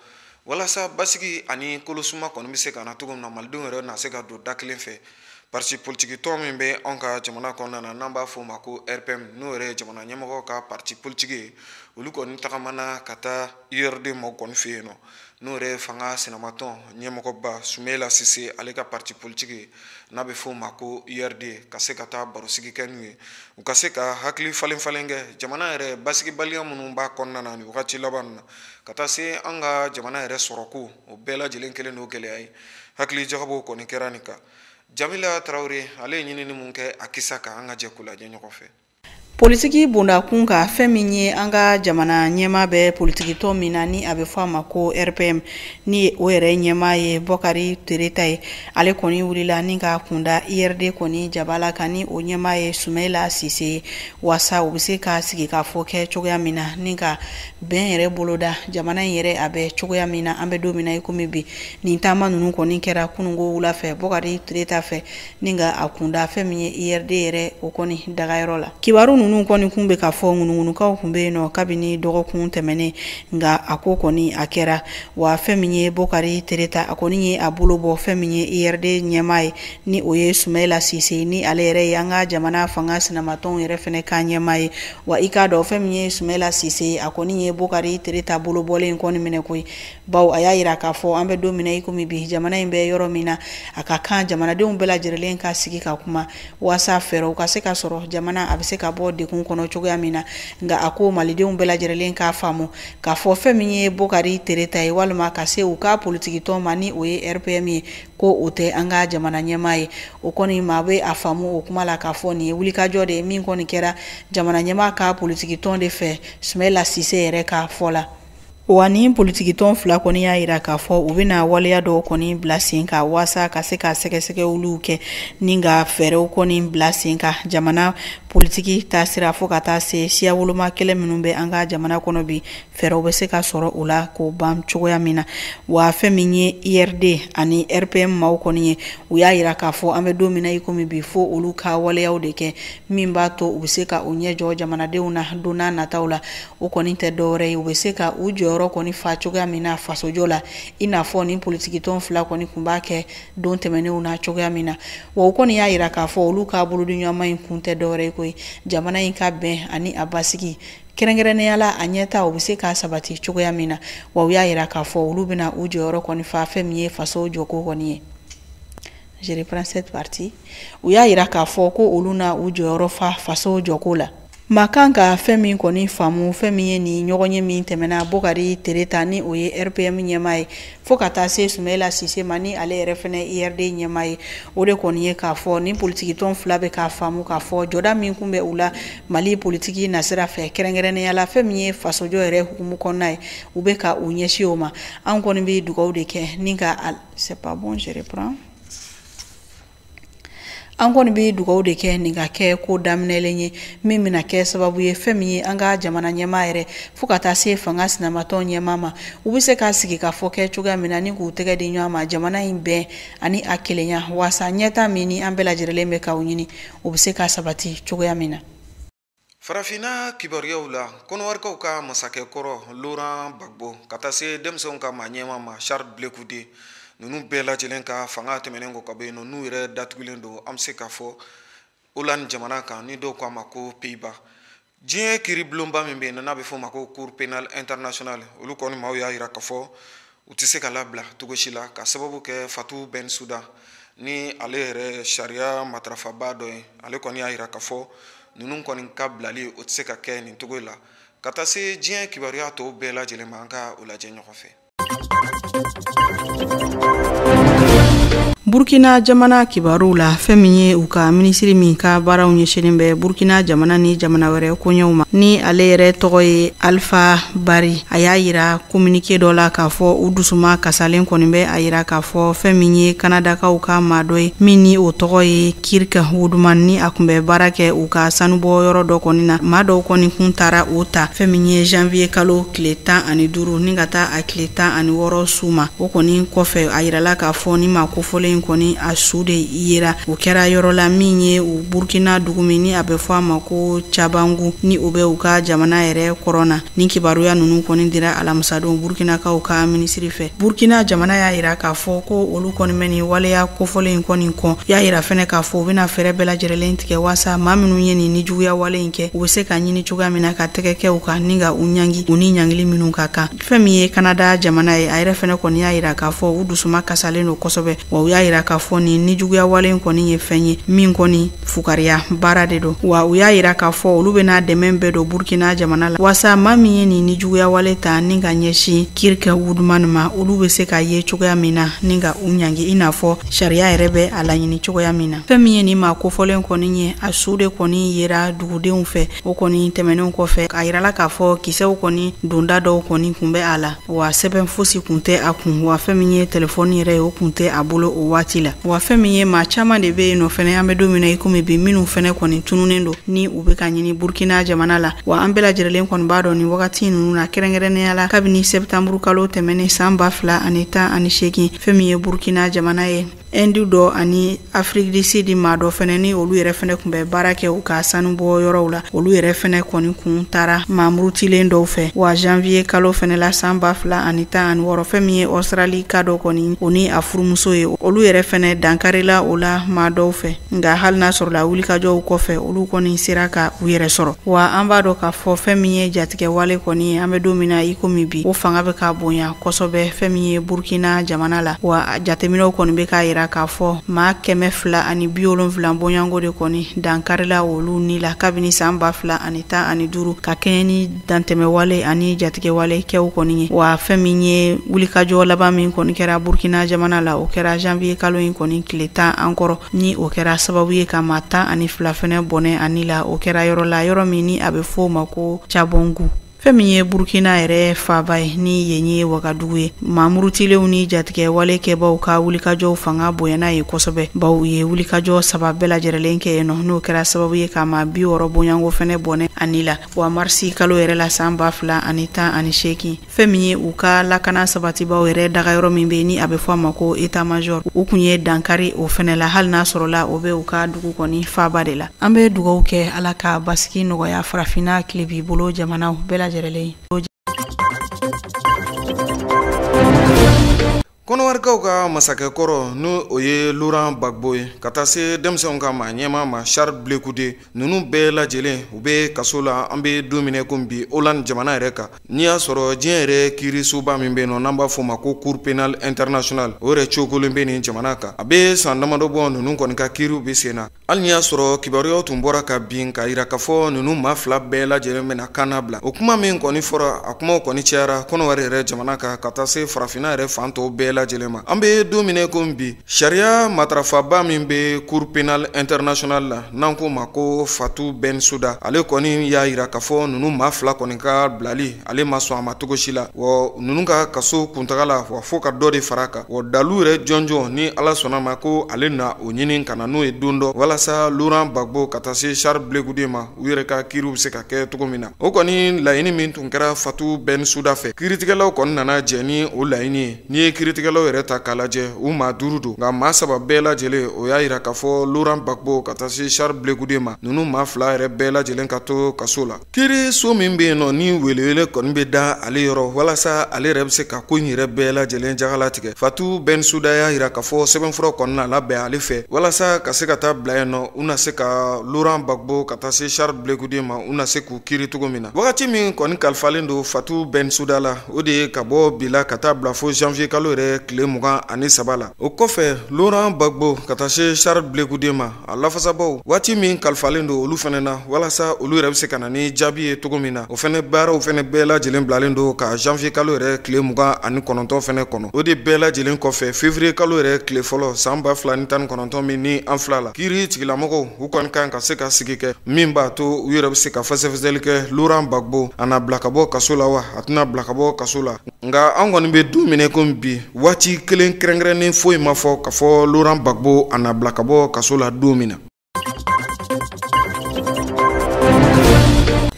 walasa basigi ani kolosuma kɔni bɛ se ka na cogo min na malidenw yɛrɛ na se ka don da kelen fɛ parti politique tɔn min bɛ anw ka jamana kɔnɔna na n'an b'a fɔ o ma ko RPM n'o yɛrɛ ye jamana ɲɛmɔgɔ ka parti politique ye olu kɔni tagamana ka taa URD mɔgɔw kɔni fɛ yen nɔ n'o yɛrɛ ye fanga senamatɔn ɲɛmɔgɔba Sumela Sise ale ka parti politique ye n'a bɛ fɔ o ma ko URD ka se ka taa barosigi kɛ n'u ye u ka se ka hakili falen kɛ jamana yɛrɛ basigibaliya minnu b'a kɔnɔna na nin wagati laban na ka taa se an ka jamana yɛrɛ sɔrɔko o bɛɛ lajɛlen kelen don gɛlɛya ye hakili jagabɔw kɔni kɛra nin kan Jamila Traoré ale ye ɲinini mun kɛ a kisa kan an ka jɛ k'u lajɛ ɲɔgɔn fɛ politiki bondakun ka fɛn min ye an ka jamana ɲɛma bɛ politiki tɔn min na ni a bɛ fɔ a ma ko RPM ni o yɛrɛ ɲɛma ye Bɔkari Tereta ye ale kɔni wulila ni ka kunda IRD kɔni jabala kan ni o ɲɛma ye Sumela Sise wasa u bɛ se ka sigi ka fɔ kɛ cogoya min na ni ka bɛn yɛrɛ boloda jamana in yɛrɛ a bɛ cogoya min na an bɛ don min na i komi bi nin taama ninnu kɔni kɛra kunungo wula fɛ Bɔkari Tereta fɛ ni ka a kunda fɛn min ye IRD yɛrɛ o kɔni dagayɔrɔ la kibaru ninnu kɔni kun bɛ ka fɔ ŋunuŋunukaw kun bɛ yen nɔ kabini dɔgɔkun tɛmɛnen nka a ko kɔni a kɛra wa fɛn min ye Bɔkari Tereta a kɔni ye a bolo bɔ fɛn min ye IRD ɲɛma ye ni o ye Sumela Sise ni ale yɛrɛ ye an ka jamana fanga sinamatɔnw yɛrɛ fɛnɛ ka ɲɛma ye wa i k'a dɔn fɛn min ye Sumela Sise a kɔni ye Bɔkari Tereta bolo bɔlen kɔni minɛ koyi bawo a y'a yira k'a fɔ an bɛ don min na i komi bi jamana in bɛ yɔrɔ min na a ka kan jamanadenw bɛɛ lajɛlen ka sigi ka kuma wasa fɛɛrɛw ka se ka sɔrɔ jamana a bɛ se ka bɔ dekun kɔnɔ cogoya min na nga a ko malidenw bɛɛ lajɛlen k'a faamu k'a fɔ fɛn min ye Bukari Tere ta ye walima ka se u ka politiki tɔn ma ni o ye RPM ye ko o tɛ an ka jamana ɲɛmaa ye o kɔni maa bɛ a faamu o kuma la k'a fɔ nin ye wulikajɔ de ye min kɔni kɛra jamana ɲɛmaa ka politiki tɔn de fɛ Sumahila Sise yɛrɛ ka fɔ la. Wa ni politiki tɔn fila kɔni y'a yira k'a fɔ u bɛna waleya dɔw kɔni bila sen ka waasa ka se ka sɛgɛsɛgɛliw kɛ ni ka fɛɛrɛw kɔni bila sen ka jamana politiki taasira fo ka taa se siya woloma kɛlɛ minnu bɛ an ka jamana kɔnɔ bi fɛɛrɛw bɛ se ka sɔrɔ o la k'o ban cogoya min na wa fɛn min ye IRD ani RPM maaw kɔni ye u y'a yira k'a fɔ an bɛ don min na i komi bi fo olu ka waleyaw de kɛ min b'a to u bɛ se ka u ɲɛ jɔ jamanadenw na don n'a nataw la o kɔni tɛ dɔwɛrɛ ye u bɛ se ka u jɔyɔrɔ kɔni fa cogoya min na fasojɔ la i n'a fɔ ni politiki tɔn fila kɔni kun b'a kɛ don tɛmɛnenw na cogoya min na wa u kɔni y'a yira k'a fɔ olu ka bolodiɲɔgɔnma in kun tɛ dɔwɛrɛ ye koyi jamana in ka bɛn ani a basigi kɛrɛnkɛrɛnnenya la a ɲɛta u bɛ se ka sabati cogoya min na wa u y'a yira k'a fɔ olu bɛna u jɔyɔrɔ kɔni fa fɛn min ye faso jɔko kɔni ye. Je reprends cette partie. U y'a yira k'a fɔ ko olu na u jɔyɔrɔ fa faso jɔko la. Ma kan ka fɛn min kɔni faamu fɛn min ye ni ɲɔgɔn ye min tɛmɛna Bukari Tere ta ni o ye RPM ɲɛmaa ye fo ka taa se Sumahila Sise ma ni ale yɛrɛ fɛnɛ IRD ɲɛmaa ye o de kɔni ye k'a fɔ ni politiki tɔn fila bɛ k'a faamu k'a fɔ jɔda min kun bɛ u la Mali politiki nasira fɛ kɛrɛnkɛrɛnnenya la fɛn min ye fasojɔ yɛrɛ hukumu kɔnɔna ye u bɛ ka u ɲɛsin o ma an kɔni bɛ dugawu de kɛ ni ka c'est pas bon je reprends. An kɔni bɛ dugawu de kɛ nin ka kɛ ko daminɛlen ye min bɛna kɛ sababu ye fɛn min ye an ka jamana ɲɛmaa yɛrɛ fo ka taa se fanga sinamatɔn ɲɛmaa ma u bɛ se ka sigi ka fɔ kɛ cogoya min na ni k'u tɛgɛ di ɲɔgɔn ma jamana in bɛn ani a kelenya waasa ɲɛta min ni an bɛɛ lajɛlen bɛ k'aw ɲini u bɛ se ka sabati cogoya min na. Farafina kibaruyaw la kɔnɔwarikaw ka masakɛ kɔrɔ Laurent Gbagbo ka taa se denmisɛnw ka maa ɲɛmaa ma Charles Blé Koudé ninnu bɛɛ lajɛlen ka fanga tɛmɛnen kɔ ka bɔ yen nɔ n'u yɛrɛ datugulen don an bɛ se k'a fɔ Hollande jamana kan ni dɔw k'a ma ko Pays-Bas diɲɛ kiiribulonba min bɛ yen n'a bɛ fɔ o ma ko Cour pénale internationale olu kɔni maaw y'a yira k'a fɔ u tɛ se ka labila cogo si la ka sababu kɛ Fatou Bensouda ni ale yɛrɛ sariya matarafaba dɔ ye ale kɔni y'a yira k'a fɔ ninnu kɔni ka bilali o tɛ se ka kɛ nin cogo la ka taa se diɲɛ kibaruya tɔw bɛɛ lajɛlen ma an ka o lajɛ ɲɔgɔn fɛ. Burkina jamana kibaru la fɛn min ye u ka minisiri min ka baaraw ɲɛsinnen bɛ Burkina jamana ni jamana wɛrɛ koɲɛw ma ni ale yɛrɛ tɔgɔ ye Alpha Bari a y'a yira communiqué dɔ la k'a fɔ u dusuma kasalen kɔni bɛ a yira k'a fɔ fɛn min ye Kanadakaw ka maa dɔ ye min ni o tɔgɔ ye Kirk Woodman ni a kun bɛ baara kɛ u ka sanubɔ yɔrɔ dɔ kɔni na maa dɔw kɔni kun taara o ta fɛn min ye janvier kalo tile 15 ni ka taa a tile 16 su ma o kɔni kɔfɛ a yirala k'a fɔ ni ma kofɔlen kɔni a su de yera o kɛra yɔrɔ la min ye u Burkina dugu min ni a bɛ fɔ a ma ko Cabangu ni o bɛ u ka jamana yɛrɛ kɔrɔna ni kibaruya ninnu kɔni dira alamisadon Burkinakaw ka minisiri fɛ Burkina jamana y'a yira k'a fɔ ko olu kɔni bɛ nin waleya kofɔlen kɔni kɔn y'a yira fɛnɛ k'a fɔ u bɛna fɛɛrɛ bɛɛ lajɛlen tigɛ waasa maa minnu ye nin juguya wale in kɛ u bɛ se ka ɲini cogoya min na ka tɛgɛ kɛ u kan ni ka u ɲangi u ni ɲangili minnu ka kan fɛn min ye Kanada jamana ye a yɛrɛ fɛnɛ kɔni y'a yira k'a fɔ u dusuma kasalen don kosɛbɛ wa u y'a yira k'a fɔ ni juguya wale in kɔni ye fɛn ye min kɔni fukariya baara de don wa u y'a yira k'a fɔ olu bɛna dɛmɛ bɛɛ don Burkina jamana la waasa maa min ye nin juguya wale ta ni ka ɲɛsin Kirk Woodman ma olu bɛ se ka ye cogoya min na ni ka u ɲangi i n'a fɔ sariya yɛrɛ bɛ a laɲini cogoya min na fɛn min ye nin maa kofɔlen kɔni ye a su de kɔni yera dugudenw fɛ o kɔni tɛmɛnenw kɔfɛ a yirala k'a fɔ kisɛw kɔni donda dɔw kɔni kun bɛ a la wa sɛbɛn fosi kun tɛ a kun wa fɛn min ye telefɔni yɛrɛ ye o kun tɛ a bolo o waati la wa fɛn min ye maa caman de bɛ yen nɔ fɛnɛ an bɛ don min na i komi bi minnu fɛnɛ kɔni tununen don ni u bɛ ka ɲini Burkina jamana la wa an bɛɛ lajɛlen kɔni b'a dɔn nin wagati ninnu na kɛrɛnkɛrɛnnenya la kabini septembre kalo tɛmɛnen san 2018 fɛn min ye Burkina jamana ye Indi dɔ ani Afrique du Sud maa dɔ fɛnɛ ni olu yɛrɛ fɛnɛ kun bɛ baara kɛ u ka sanubɔ yɔrɔw la olu yɛrɛ fɛnɛ kɔni kun taara mamurutilen dɔw fɛ wa janvier kalo fɛnɛ la san 2016 fɛn min ye Australie ka dɔ kɔni o ni a furumuso ye olu yɛrɛ fɛnɛ dankarila o la maa dɔw fɛ nka hali n'a sɔrɔ la wulikajɔw kɔfɛ olu kɔni sera ka u yɛrɛ sɔrɔ wa an b'a dɔn k'a fɔ fɛn min ye jatigɛ wale kɔni ye an bɛ don min na i komi bi o fanga bɛ ka bonya kosɛbɛ fɛn min ye Burkina jamana la wa jateminɛw kɔni bɛ k'a yira yira k'a fɔ maa 270 bɔɲango de kɔni dankarila olu ni la kabini san 2015 ka kɛɲɛ ni dantɛmɛwale ani jatigɛwale kɛw kɔni ye wa fɛn min ye wulikajɔ laban min kɔni kɛra Burkina jamana la o kɛra janvier kalo in kɔni tile 10 an kɔrɔ ni o kɛra sababu ye ka maa 12 fɛnɛ bɔnɛ ani la o kɛra yɔrɔ min ni a bɛ fɔ o ma ko Cabongu. Fɛn min ye Burkina yɛrɛ faaba ye ni yen ye Wagadugu ye mamurutilenw ni jatigɛ wale kɛbaw ka wulikajɔw fanga bonyana ye kosɛbɛ baw ye wulikajɔ 3 bɛɛ lajɛlen kɛ yen n'o kɛra sababu ye ka maa 60 bɔɲango fɛnɛ bɔnɛ ani la wa marsi kalo yɛrɛ la san 2018 fɛn min ye u ka lakana sabatibaw yɛrɛ dagayɔrɔ min bɛ ni a bɛ fɔ a ma ko état major u kun ye dankari o fɛnɛ la hali n'a sɔrɔla o bɛ u ka dugu kɔni faaba de la an bɛ dugawu kɛ ala ka basigi nɔgɔya farafinna tile b'i bolo jamanaw bɛɛ kɔnɔwarikaw ka masakɛ kɔrɔ n'o o ye Laurent Gbagbo ye ka taa se denmisɛnw ka maa ɲɛmaa ma Charles Blé Coudé ninnu bɛɛ lajɛlen u bɛ kaso la an bɛ don minɛ ko bi Hollande jamana yɛrɛ kan n'i y'a sɔrɔ diɲɛ yɛrɛ kiirisoba min bɛ yen nɔ n'an b'a fɔ o ma ko Cour pénale internationale o yɛrɛ cogolen bɛ nin jamana kan a bɛ san damadɔ bɔ ninnu kɔni ka kiiriw bɛ sen na hali n'i y'a sɔrɔ kibaruyaw tun bɔra ka bin ka yira k'a fɔ ninnu maa 2 bɛɛ lajɛlen bɛna kan labila o kuma min kɔni fɔra a kumaw kɔni cayara kɔnɔwari yɛrɛ jamana kan ka taa se farafinna yɛrɛ fan tɔw bɛɛ lajɛlen ma an bɛ don minɛ ko bi sariya matarafaba min bɛ Cour pénale internationale la n'an ko ma ko Fatou Bensouda ale kɔni y'a yira k'a fɔ ninnu maa 2 kɔni ka bilali ale ma sɔn a ma cogo si la wa ninnu ka kaso kuntaga la wa fo ka dɔ de fara kan wa dalu yɛrɛ jɔnjɔn ni ala sɔnna ma ko ale na o ɲini ka na n'o ye don dɔ walasa Laurent Gbagbo ka taa se Charles Blé Coudé ma u yɛrɛ ka kiiriw bɛ se ka kɛ cogo min na o kɔni laɲini min tun kɛra Fatou Bensouda fɛ kiiritigɛlaw kɔni nana jɛ ni o laɲini ye n'i ye kiiritigɛlaw yɛrɛ ta k'a lajɛ u maa 5 don nka maa 3 bɛɛ lajɛlen o y'a yira k'a fɔ Laurent Gbagbo ka taa se Charles Blé Coudé ma ninnu maa 2 yɛrɛ bɛɛ lajɛlen ka to kaso la kiiri so min bɛ yen nɔ ni welewele kɔni bɛ da ale yɔrɔ walasa ale yɛrɛ bɛ se ka ko in yɛrɛ bɛɛ lajɛlen jagalatigɛ Fatou Bensouda y'a yira k'a fɔ sɛbɛnfura kɔni na labɛn ale fɛ walasa ka se ka taa bila yen nɔ u na se ka Laurent Gbagbo ka taa se Charles Blé Coudé ma u na se k'u kiiri cogo min na wagati min kɔni kalifalen don Fatou Bensouda la o de ye ka bɔ bi la ka taa bila fo janvier kalo yɛrɛ tile 23 la o kɔfɛ Laurent Gbagbo ka taa se Charles Blé Coudé ma a lafasabaw waati min kalifalen don olu fɛnɛ na walasa olu yɛrɛ bɛ se ka na ni jaabi ye cogo min na o fɛnɛ baaraw fɛnɛ bɛɛ lajɛlen bilalen don ka janvier kalo yɛrɛ tile 29 fɛnɛ kɔnɔ o de bɛɛ lajɛlen kɔfɛ février kalo yɛrɛ tile fɔlɔ san 2019 min ni an fila la kiiri tigilamɔgɔw u kɔni kan ka se ka sigi kɛ min b'a to u yɛrɛ bɛ se ka fɛsɛfɛsɛli kɛ Laurent Gbagbo a na bila ka bɔ kaso la wa a tɛna bila ka bɔ kaso la nka an kɔni bɛ don minɛ ko bi waati kelen kɛrɛnkɛrɛnnen foyi ma fɔ ka fɔ Laurent Gbagbo a na bila ka bɔ kaso la don min na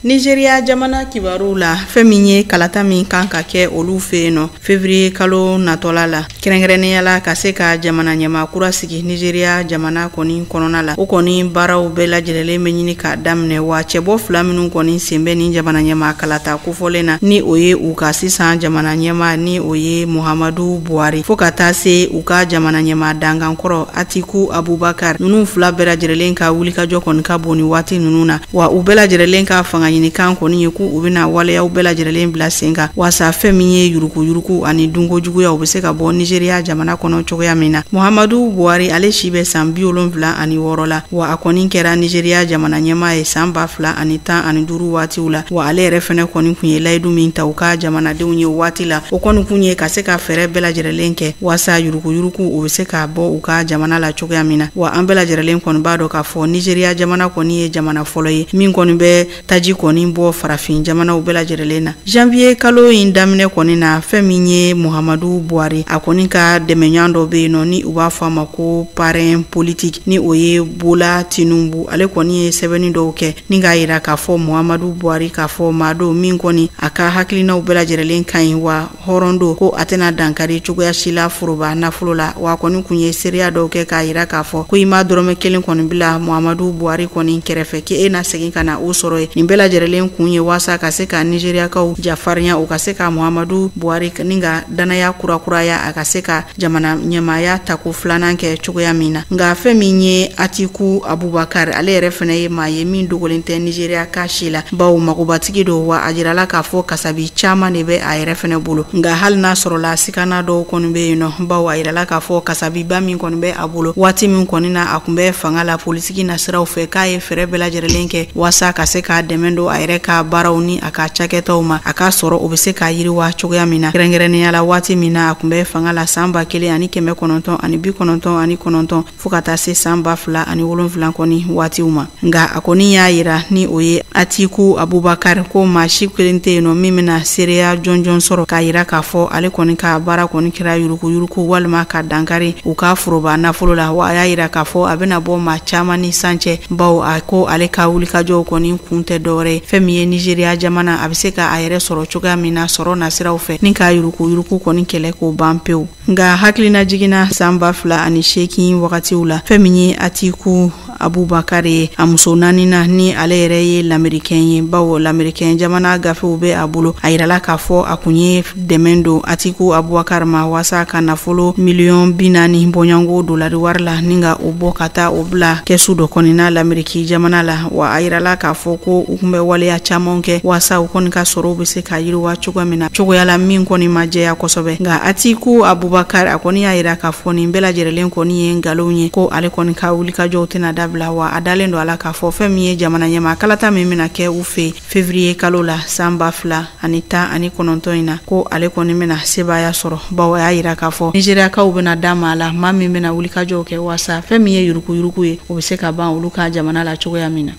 Nigeria jamana kibaru la fɛn min ye kalata min kan ka kɛ olu fɛ yen nɔ février kalo natɔla la kɛrɛnkɛrɛnnenya la ka se ka jamana ɲɛmaa kura sigi Nigeria jamana kɔni kɔnɔna la o kɔni baaraw bɛɛ lajɛlen bɛ ɲini ka daminɛ wa cɛbɔ 2 minnu kɔni sen bɛ ni jamana ɲɛmaa kalata kofɔlen na ni o ye u ka sisan jamana ɲɛmaa ni o ye Muhammadu Buhari fo ka taa se u ka jamana ɲɛmaa dangankɔrɔ Atiku Abubakar ninnu 2 bɛɛ lajɛlen ka wulikajɔ kɔni ka bon ni waati ninnu na wa u bɛɛ lajɛlen ka fanga ɲinikan kɔni ye ko u bɛna waleyaw bɛɛ lajɛlen bila sen kan wasa fɛn min ye yuruku ani dunkojuguya u bɛ se ka bɔ Nigeria jamana kɔnɔ cogoya min na Muhammadu Buhari ale si bɛ san 76 la wa a kɔni kɛra Nigeria jamana ɲɛmaa ye san 2015 waatiw la wa ale yɛrɛ fɛnɛ kɔni kun ye layidu min ta u ka jamanadenw ye waati la o kɔni kun ye ka se ka fɛɛrɛ bɛɛ lajɛlen kɛ wasa yuruku u bɛ se ka bɔ u ka jamana la cogoya min na wa an bɛɛ lajɛlen kɔni b'a dɔn k'a fɔ Nigeria jamana kɔni ye jamana fɔlɔ ye min kɔni bɛ taji kɔni bɔ farafin jamanaw bɛɛ lajɛlen na janvier kalo in daminɛ kɔni na fɛn min ye Muhammadu Buhari a kɔni ka dɛmɛɲɔgɔn dɔ bɛ yen nɔ ni u b'a fɔ a ma ko parrain politique ni o ye Bola Tinubu ale kɔni ye sɛbɛnni dɔw kɛ ni k'a yira k'a fɔ Muhammadu Buhari k'a fɔ maa dɔ min kɔni a ka hakilinaw bɛɛ lajɛlen ka ɲi wa hɔrɔn don ko a tɛna dankari cogoya si la foroba nafolo la wa a kɔni kun ye seereya dɔw kɛ k'a yira k'a fɔ ko i ma dɔrɔmɛ 1 kɔni bila Muhammadu Buhari kɔni kɛrɛfɛ k'e na segin ka na o sɔrɔ ye nin bɛɛ lajɛrɛlen kun ye waasa ka se ka nigeriakaw jafarinya u ka se ka Muhammadu Buhari ni ka danaya kurakuraya a ka se ka jamana ɲɛmaaya tako filanan kɛ cogoya min na. Nga fɛn min ye Atiku Abubakar ale yɛrɛ fɛnɛ ye maa ye min dogolen tɛ Nigeria ka si la, bawo magobatigi do wa a jirala k'a fɔ kasabi caman de bɛ a yɛrɛ fɛnɛ bolo. Nga hali n'a sɔrɔla sikana dɔw kɔni bɛ yen nɔ, bawo a yirala k'a fɔ kasabiba min kɔni bɛ a bolo waati min kɔni na a kun bɛ fanga la politiki na siraw fɛ k'a ye fɛrɛ bɛɛ lajɛlen kɛ waasa ka se ka dɛmɛ don a yɛrɛ ka baaraw ni a ka cakɛtaw ma a ka sɔrɔ o bɛ se ka yiriwa cogoya min na. Kɛrɛnkɛrɛnnenya la waati min na a kun bɛ fanga la san 1999 fo ka taa se san 2007 kɔni waatiw ma. Nga a kɔni y'a yira ni o ye Atiku Abubakar ko maa si kelen tɛ yen nɔ min bɛna seereya jɔnjɔn sɔrɔ k'a yira k'a fɔ ale kɔni ka baara kɔni kɛra yurukuyuruku walima ka dankari u ka foroba nafolo la, wa a y'a yira k'a fɔ a bɛna bɔ maa caman ni sancɛ, bawo a ko ale ka wulikajɔw kɔni kun tɛ dɔwɛrɛ fɛn min ye Nigeria jamana a bɛ se ka a yɛrɛ sɔrɔ cogoya min na sɔrɔ nasiraw fɛ ni ka yurukuyuruku kɔni kɛlɛ k'o ban pewu. Nga hakilina jiginna san 2008 wagatiw la fɛn min ye Atiku Abubakar ye a muso naaninan ni ale yɛrɛ ye lamɛrikɛn ye, bawo lamɛrikɛn jamana gafew bɛ a bolo. A yirala k'a fɔ a kun ye dɛmɛ don Atiku Abubakar ma waasa ka nafolo $40 bɔɲɔngo dolari wari la ni ka o bɔ ka taa o bila kɛsu dɔ kɔni na lamɛriki jamana la, wa a yirala k'a fɔ ko u kun bɛ waleya caman kɛ waasa u kɔni ka sɔrɔ bɛ se ka yiriwa cogoya min na, cogoya la min kɔni ma jɛya kosɛbɛ. Nga Atiku Abubakar a kɔni y'a yira k'a fɔ nin bɛɛ lajɛlen kɔni ye ngalon ye ko ale kɔni ka wulikajɔw tɛna dabila, wa a dalen don ala k'a fɔ fɛn min ye jamana ɲɛma kalata min bɛna kɛ u fɛ février kalo la san 2019 in na ko ale kɔni bɛna sebaya sɔrɔ, bawo a y'a yira k'a fɔ nigeriakaw bɛna d'a ma la maa min bɛna wulikajɔw kɛ waasa fɛn min ye yurukuyuruku ye o bɛ se ka ban olu ka jamana la cogoya min na.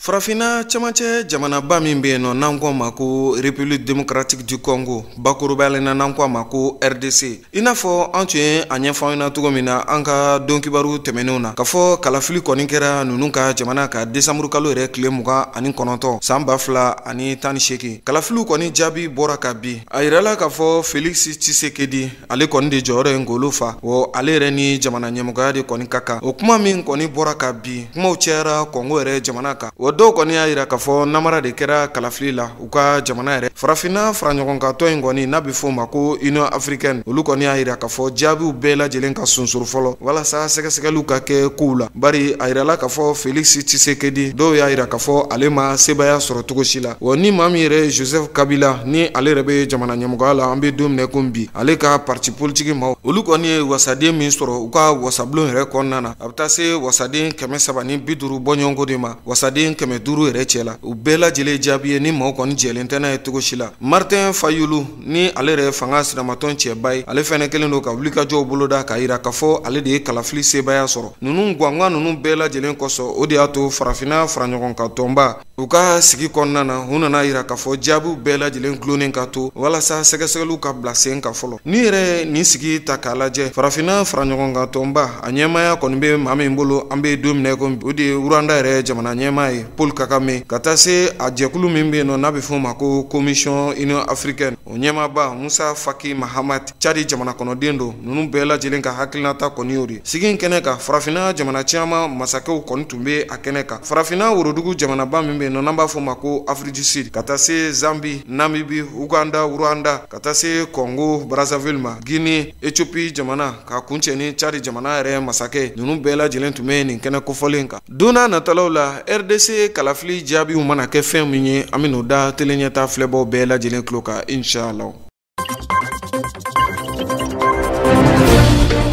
Farafina cɛmancɛ jamanaba min bɛ yen nɔ n'an ko ma ko République démocratique du Congo, bakurubaya la n'an ko ma ko RDC. I n'a fɔ an tun ye a ɲɛfɔ an ɲɛna cogo min na an ka dɔnkibaru tɛmɛnenw na, k'a fɔ kalafili kɔni kɛra ninnu ka jamana ka décembre kalo yɛrɛ tile 29 san 2018. Kalafiliw kɔni jaabi bɔra ka bin. A yirala k'a fɔ Félix Tshisekedi ale kɔni de jɔyɔrɔ ye ngolo fa, wa ale yɛrɛ ni jamana ɲɛmɔgɔya de kɔni ka kan. O kuma min kɔni bɔra ka bin, kumaw cayara Congo yɛrɛ jamana kan. Dɔw kɔni y'a yira k'a fɔ namara de kɛra kalafili la u ka jamana yɛrɛ. Farafina faraɲɔgɔnkatɔ in kɔni n'a bɛ fɔ ma ko Union Africaine, olu kɔni y'a yira k'a fɔ jaabiw bɛɛ lajɛlen ka sunsuru fɔlɔ walasa sɛgɛsɛgɛliw ka kɛ kow la. Bari a yirala k'a fɔ Félix Tshisekedi dɔw y'a yira k'a fɔ ale ma sebaya sɔrɔ cogo si la. Wa ni maa min yɛrɛ Joseph Kabila ni ale yɛrɛ bɛ jamana ɲɛmɔgɔya la an bɛ don minɛ ko bi, ale ka parti politique maaw olu kɔni ye wasaden min sɔrɔ u ka wasabulon yɛrɛ kɔnɔna na a bɛ taa se wasaden 350 bɔɲɔngo de ma, wasaden 500 yɛrɛ cɛ la. U bɛɛ lajɛlen jaabi ye ni maaw kɔni jɛlen tɛ n'a ye cogo si la. Martin Fayulu ni ale yɛrɛ fanga siramatɔn cɛba ye, ale fɛnɛ kelen don ka wulikajɔw boloda k'a yira k'a fɔ ale de ye kalafili sebaya sɔrɔ. Ninnu gwangan ninnu bɛɛ lajɛlen kɔsɔn o de y'a to farafina faraɲɔgɔnkatɔnba u ka sigi kɔnɔna na u nana yira k'a fɔ jaabiw bɛɛ lajɛlen gulonnen ka to walasa sɛgɛsɛgɛliw ka bila sen ka fɔlɔ. Ni yɛrɛ nin sigi ta k'a lajɛ farafina faraɲɔgɔnkatɔnba a ɲɛmaya kɔni bɛ maa min bolo an bɛ don minɛ ko o de ye Rwanda yɛrɛ jamana ɲɛmaa ye Paul Kagame, ka taa se a jɛkulu min bɛ yen nɔ n'a bɛ fɔ ma ko Commission Union Africaine, o ɲɛmaaba Musa Faki Mahamat Chadi jamana kɔnɔden don. Ninnu bɛɛ lajɛlen ka hakilinata kɔni y'o de. Sigi in kɛnɛ kan farafina jamana caman masakɛw kɔni tun bɛ a kɛnɛ kan. Farafina worodugu jamanaba min bɛ yen nɔ n'an b'a fɔ ma ko Afrique du Sud, ka taa se Zambie, Namibie, Uganda, Rwanda, ka taa se Congo Brazzaville ma, Guinée, Éthiopie jamana ka kuncɛ ni Chadi jamana yɛrɛ masakɛ. Ninnu bɛɛ lajɛlen tun bɛ nin kɛnɛ kofɔlen kan. Don n'a nataw la RDC kalafili jaabiw mana kɛ fɛn min ye an bɛn'o da teleɲɛta filɛbaw bɛɛ lajɛlen tulo kan inshallah.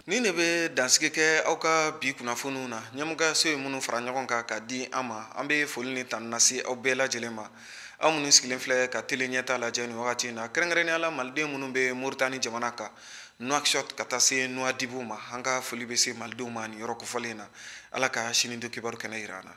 Ni ne bɛ dansigi kɛ aw ka bi kunnafoniw na, ɲɛmɔgɔyaso ye minnu fara ɲɔgɔn kan ka di an ma. An bɛ foli ni tanu lase aw bɛɛ lajɛlen ma. Aw minnu sigilen filɛ ka teleɲɛta lajɛ nin wagati in na, kɛrɛnkɛrɛnnenya la maliden minnu bɛ Moritani jamana kan, Nouakchott ka taa se Nouadhibou ma, an ka foli bɛ se malidenw ma nin yɔrɔ kofɔlen na. Ala ka sini do kibaru kɛnɛ yira an na.